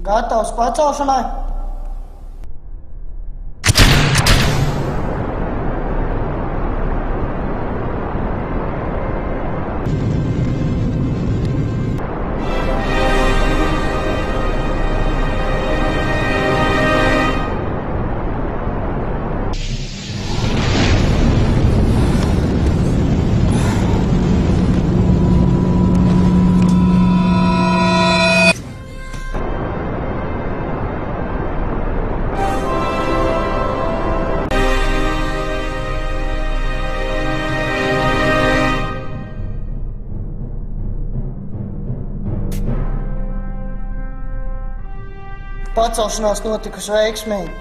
Gatavs pacelšanai? Pacelšanās notikusi veiksmīgi.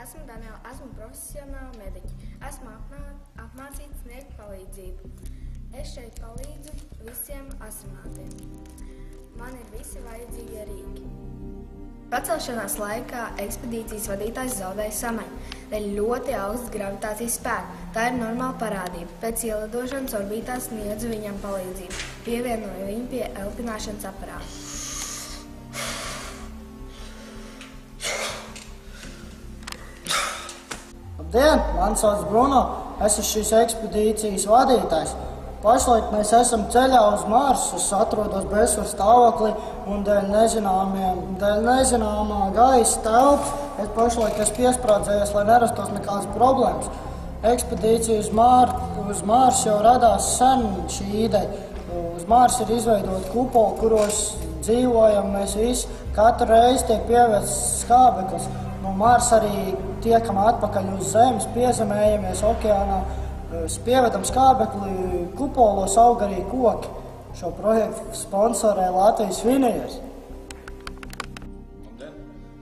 Esmu Daniela, esmu profesionāla mediķe. Esmu apmācīta sniegt palīdzību. Es šeit palīdzu visiem asarnātiem. Man ir visi vajadzīgie rīki. Pacelšanās laikā ekspedīcijas vadītājs zaudēja samaņu dēļ ļoti augstas gravitācijas spēka. Tā ir normāla parādība. Pēc ielidošanas orbītā sniedzu viņam palīdzību, pievienoju viņu pie elpināšanas aparāta. Labdien, mani sauc Bruno, es esmu šīs ekspedīcijas vadītājs. Pašlaik mēs esam ceļā uz Marsu, es atrodos bezsvaru stāvoklī un dēļ nezināmā gaisa telpas es pašlaik esmu piesprādzējies, lai nerastos nekādas problēmas. Ekspedīcija uz Marsu jau radās sen šī ideja. Uz Marsu ir izveidota kupola, kuros dzīvojam mēs visi. Katru reizi tiek pievērsts skābeklis. No Marsa arī tiekam atpakaļ uz Zemes, piezemējamies okeānā, pievedam skābekli, kupolos aug arī koki. Šo projektu sponsorē Latvijas Vinieris. Labdien,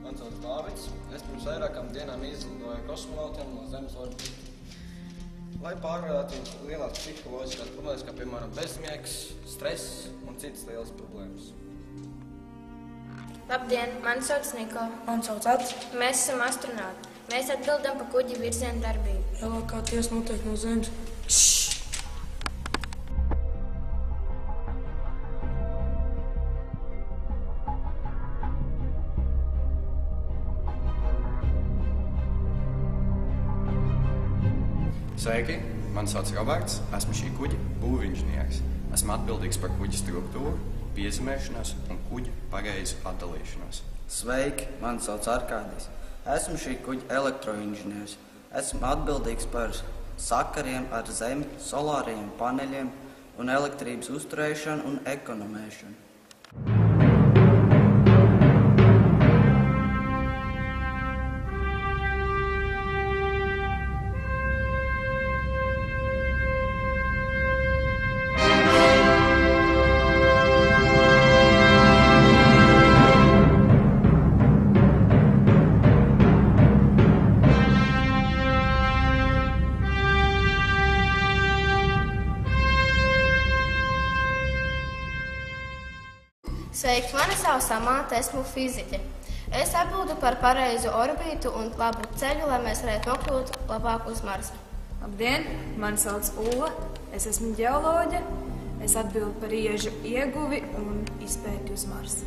man sauc Dāvids. Es pirms vairākām dienām izlidoju kosmonautiem no Zemes orbitas, lai pārvarētu lielās psiholoģiskās problēmas, kā piemēram bezmiegs, stress un citas lielas problēmas. Labdien, mani sauc Niko. Man sauc Ats. Mēs esam astronauti. Mēs atbildam par kuģa virziena darbību. Lielākā tiesa notiek no Zemes. Sveiki, mani sauc Roberts, esmu šī kuģa būvinženieris. Esmu atbildīgs par kuģa struktūru, piezemēšanos un kuģa pareizu atdalīšanos. Sveiki, mani sauc Arkādijs. Esmu šī kuģa elektroinženieris. Esmu atbildīgs par sakariem ar Zemi, solāriem paneļiem un elektrības uzturēšanu un ekonomēšanu. Sveiki, mani sauc Samanta, esmu fiziķe. Es atbildu par pareizu orbītu un labu ceļu, lai mēs varētu nokļūt labāk uz Marsu. Labdien, mani sauc Ulla, es esmu ģeoloģe. Es atbildu par iežu ieguvi un izpēti uz Marsu.